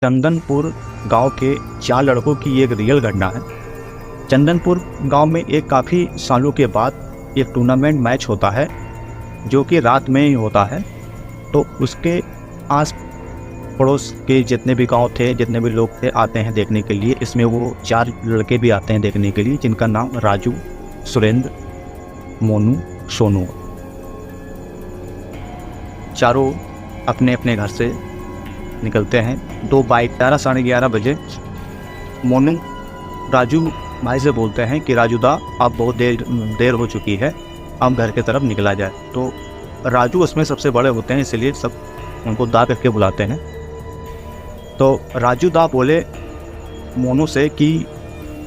चंदनपुर गांव के 4 लड़कों की एक रियल घटना है। चंदनपुर गांव में एक काफ़ी सालों के बाद एक टूर्नामेंट मैच होता है जो कि रात में ही होता है। तो उसके आस पड़ोस के जितने भी गांव थे, जितने भी लोग थे, आते हैं देखने के लिए। इसमें वो 4 लड़के भी आते हैं देखने के लिए, जिनका नाम राजू, सुरेंद्र, मोनू, सोनू। चारों अपने अपने घर से निकलते हैं। 2 बाइक 11 साढ़े 11 बजे मोनू राजू भाई से बोलते हैं कि राजू दा, अब बहुत देर हो चुकी है, अब घर की तरफ निकला जाए। तो राजू उसमें सबसे बड़े होते हैं, इसलिए सब उनको दा करके बुलाते हैं। तो राजू दा बोले मोनू से कि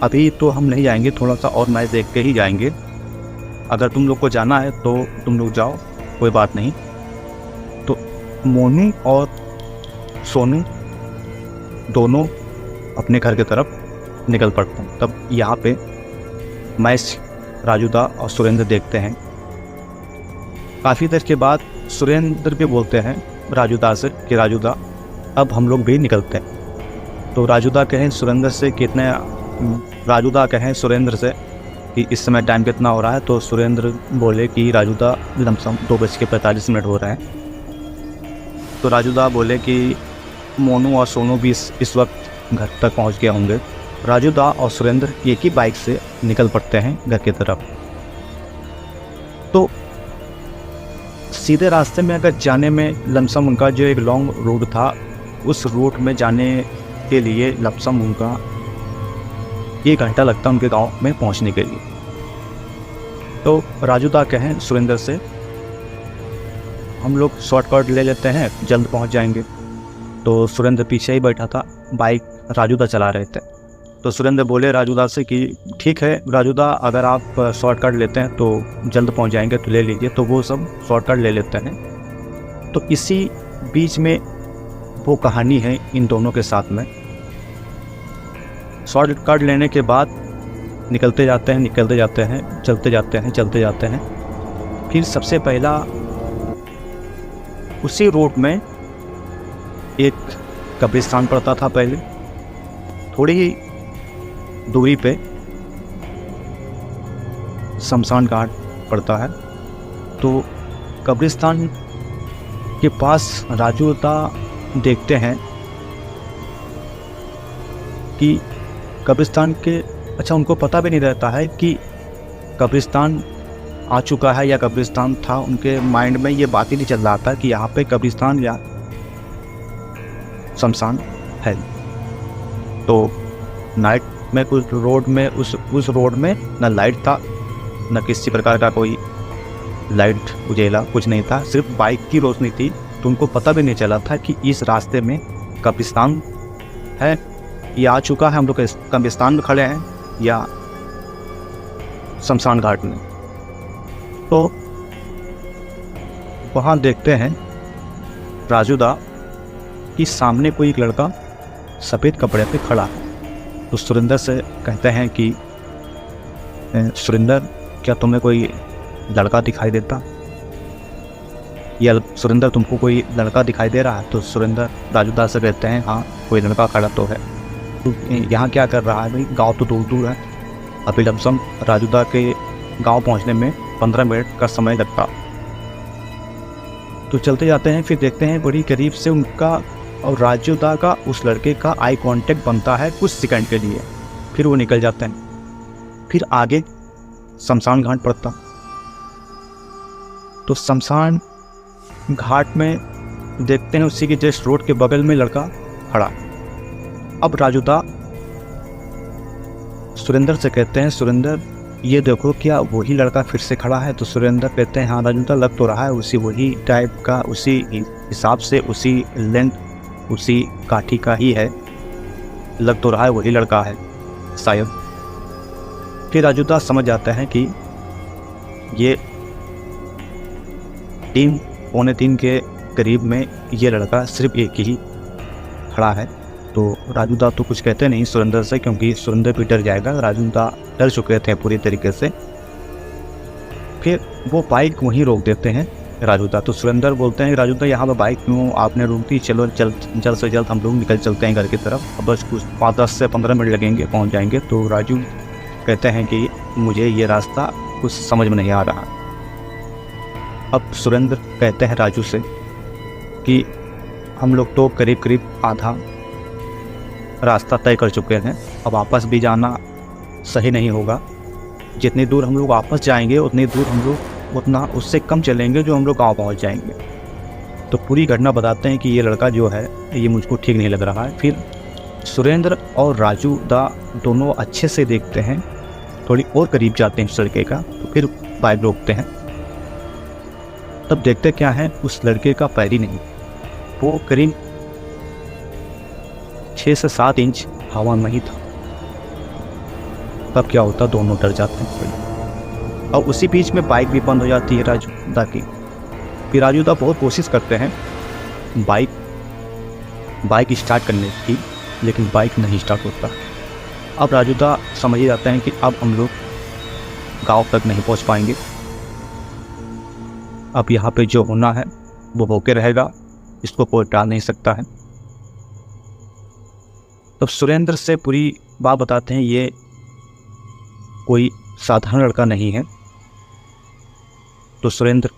अभी तो हम नहीं जाएंगे, थोड़ा सा और मैच देख के ही जाएंगे। अगर तुम लोग को जाना है तो तुम लोग जाओ, कोई बात नहीं। तो मोनू और सोनू दोनों अपने घर की तरफ निकल पड़ते हैं। तब यहाँ पे मैच राजू दा और सुरेंद्र देखते हैं। काफ़ी देर के बाद सुरेंद्र भी बोलते हैं राजू दा से कि राजू दा, अब हम लोग भी निकलते हैं। तो राजू दा कहें सुरेंद्र से कि इस समय टाइम कितना हो रहा है। तो सुरेंद्र बोले कि राजू दा, लमसम 2:45 हो रहे हैं। तो राजू दा बोले कि मोनू और सोनू भी इस वक्त घर तक पहुंच गए होंगे। राजू दा और सुरेंद्र एक ही बाइक से निकल पड़ते हैं घर की तरफ। तो सीधे रास्ते में अगर जाने में लमसम उनका जो एक लॉन्ग रूट था, उस रूट में जाने के लिए लमसम उनका 1 घंटा लगता उनके गांव में पहुंचने के लिए। तो राजू दा कहें सुरेंद्र से, हम लोग शॉर्टकट ले लेते हैं, जल्द पहुंच जाएंगे। तो सुरेंद्र पीछे ही बैठा था, बाइक राजू दा चला रहे थे। तो सुरेंद्र बोले राजू दा से कि ठीक है राजू दा, अगर आप शॉर्टकट लेते हैं तो जल्द पहुंच जाएंगे, तो ले लीजिए। तो वो सब शॉर्टकट ले लेते हैं। तो इसी बीच में वो कहानी है इन दोनों के साथ में। शॉर्टकट लेने के बाद निकलते जाते हैं, चलते जाते हैं। फिर सबसे पहला उसी रोड में एक कब्रिस्तान पड़ता था। पहले थोड़ी ही दूरी पे शमशान घाट पड़ता है। तो कब्रिस्तान के पास राजू दा देखते हैं कि कब्रिस्तान के, अच्छा उनको पता भी नहीं रहता है कि कब्रिस्तान आ चुका है या कब्रिस्तान था। उनके माइंड में ये बात ही नहीं चल रहा था कि यहाँ पे कब्रिस्तान या शमशान है। तो नाइट में कुछ रोड में उस रोड में न लाइट था, न किसी प्रकार का कोई लाइट उजेला, कुछ नहीं था, सिर्फ बाइक की रोशनी थी। तो उनको पता भी नहीं चला था कि इस रास्ते में कब्रिस्तान है या आ चुका है, हम लोग कब्रिस्तान में खड़े हैं या शमशान घाट में। तो वहाँ देखते हैं राजू दा कि सामने कोई एक लड़का सफ़ेद कपड़े पे खड़ा है। तो सुरेंद्र से कहते हैं कि सुरेंद्र, क्या तुम्हें कोई लड़का दिखाई देता, या सुरेंद्र तुमको कोई लड़का दिखाई दे रहा है? तो सुरेंद्र राजू दा से कहते हैं हाँ, कोई लड़का खड़ा तो है। तो यहाँ क्या कर रहा है भाई, गांव तो दूर दूर है। अभी लमसम राजू दा के गांव पहुँचने में 15 मिनट का समय लगता। तो चलते जाते हैं, फिर देखते हैं बड़ी करीब से उनका और राजू दा का उस लड़के का आई कांटेक्ट बनता है कुछ सेकंड के लिए। फिर वो निकल जाते हैं। फिर आगे शमशान घाट पड़ता। तो शमशान घाट में देखते हैं उसी के जस्ट रोड के बगल में लड़का खड़ा। अब राजू दा सुरेंद्र से कहते हैं, सुरेंद्र ये देखो, क्या वही लड़का फिर से खड़ा है? तो सुरेंद्र कहते हैं हाँ राजू दा, लग तो रहा है उसी, वही टाइप का, उसी हिसाब से, उसी लेंथ, उसी काठी का ही है, लग तो रहा है वही लड़का है शायद। फिर राजू दा समझ जाता है कि ये 3-3:15 के करीब में ये लड़का सिर्फ एक ही खड़ा है। तो राजू दा तो कुछ कहते नहीं सुरेंद्र से, क्योंकि सुरेंद्र भी डर जाएगा। राजू दा डर चुके थे पूरी तरीके से। फिर वो बाइक वहीं रोक देते हैं राजूदा। तो सुरेंद्र बोलते हैं राजूदा यहाँ पर बाइक क्यों आपने रोक दी, चलो जल्द से जल्द हम लोग निकल चलते हैं घर की तरफ, अब बस कुछ 5-10 से 15 मिनट लगेंगे, पहुँच जाएंगे। तो राजू कहते हैं कि मुझे ये रास्ता कुछ समझ में नहीं आ रहा। अब सुरेंद्र कहते हैं राजू से कि हम लोग तो करीब करीब आधा रास्ता तय कर चुके हैं, अब वापस भी जाना सही नहीं होगा, जितनी दूर हम लोग वापस जाएंगे उतनी दूर हम लोग उतना उससे कम चलेंगे जो हम लोग गाँव पहुँच जाएंगे। तो पूरी घटना बताते हैं कि ये लड़का जो है ये मुझको ठीक नहीं लग रहा है। फिर सुरेंद्र और राजू दा दोनों अच्छे से देखते हैं, थोड़ी और करीब जाते हैं उस लड़के का, तो फिर बाइक रोकते हैं। तब देखते क्या है, उस लड़के का पैर ही नहीं, वो करीब 6 से 7 इंच हवा में ही था। तब क्या होता, दोनों डर जाते हैं और उसी बीच में बाइक भी बंद हो जाती है राजू दा की। फिर राजू दा बहुत कोशिश करते हैं बाइक स्टार्ट करने की, लेकिन बाइक नहीं स्टार्ट होता। अब राजू दा समझ ही जाते हैं कि अब हम लोग गांव तक नहीं पहुंच पाएंगे, अब यहाँ पे जो होना है वो होके रहेगा, इसको कोई टाल नहीं सकता है। तब सुरेंद्र से पूरी बात बताते हैं, ये कोई साधारण लड़का नहीं है। तो सुरेंद्र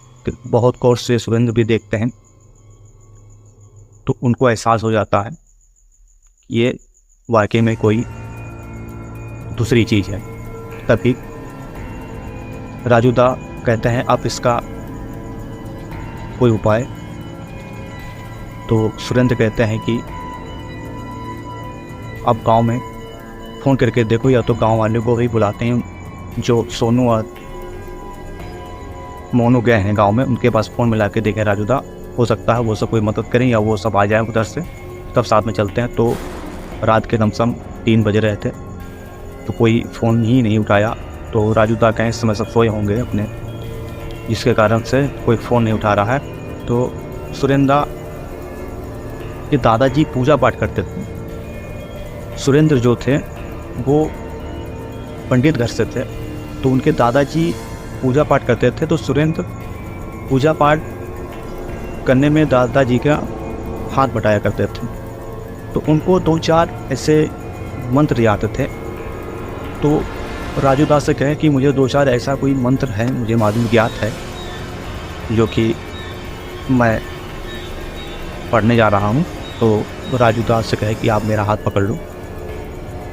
बहुत गौर से सुरेंद्र भी देखते हैं, तो उनको एहसास हो जाता है ये वाकई में कोई दूसरी चीज़ है। तभी राजू दा कहते हैं आप इसका कोई उपाय। तो सुरेंद्र कहते हैं कि अब गांव में फ़ोन करके देखो, या तो गांव वाले को ही बुलाते हैं, जो सोनू और मोनू गए हैं गांव में, उनके पास फ़ोन मिला के देखें राजू दा, हो सकता है वो सब कोई मदद करें या वो सब आ जाए उधर से, तब साथ में चलते हैं। तो रात के लमसम 3 बज रहे थे, तो कोई फ़ोन ही नहीं उठाया। तो राजू दा कहीं समय सब सोए होंगे अपने, जिसके कारण से कोई फ़ोन नहीं उठा रहा है। तो सुरेंद्र के दादाजी पूजा पाठ करते थे। सुरेंद्र जो थे वो पंडित घर से थे, तो उनके दादाजी पूजा पाठ करते थे। तो सुरेंद्र पूजा पाठ करने में दादाजी का हाथ बटाया करते थे, तो उनको 2-4 ऐसे मंत्र याद थे। तो राजू दास से कहे कि मुझे 2-4 ऐसा कोई मंत्र है, मुझे मालूम ज्ञात है, जो कि मैं पढ़ने जा रहा हूँ। तो राजू दास से कहे कि आप मेरा हाथ पकड़ लो।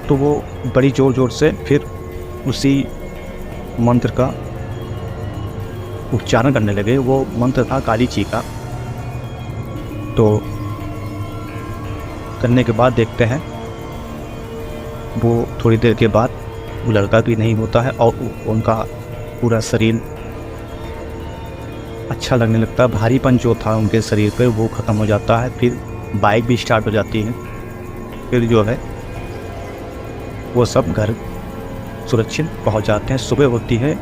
तो वो बड़ी ज़ोर ज़ोर से फिर उसी मंत्र का उच्चारण करने लगे। वो मंत्र था काली जी का। तो करने के बाद देखते हैं वो थोड़ी देर के बाद वो लड़का भी नहीं होता है और उनका पूरा शरीर अच्छा लगने लगता है, भारीपन जो था उनके शरीर पर वो ख़त्म हो जाता है। फिर बाइक भी स्टार्ट हो जाती है। फिर जो है वो सब घर सुरक्षित पहुंच जाते हैं। सुबह होती है,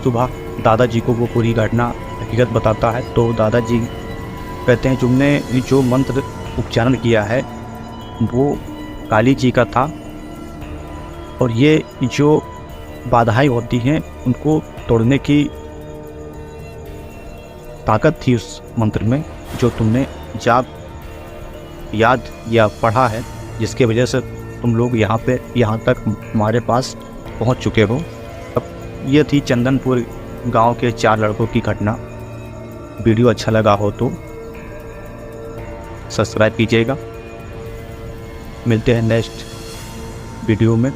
सुबह दादाजी को वो पूरी घटना हकीकत बताता है। तो दादाजी कहते हैं तुमने जो मंत्र उच्चारण किया है वो काली जी का था, और ये जो बाधाएं होती हैं उनको तोड़ने की ताकत थी उस मंत्र में, जो तुमने याद या पढ़ा है, जिसके वजह से तुम लोग यहाँ तक हमारे पास पहुँच चुके हो। अब ये थी चंदनपुर गांव के 4 लड़कों की घटना। वीडियो अच्छा लगा हो तो सब्सक्राइब कीजिएगा। मिलते हैं नेक्स्ट वीडियो में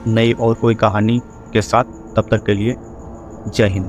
नई और कोई कहानी के साथ। तब तक के लिए जय हिंद।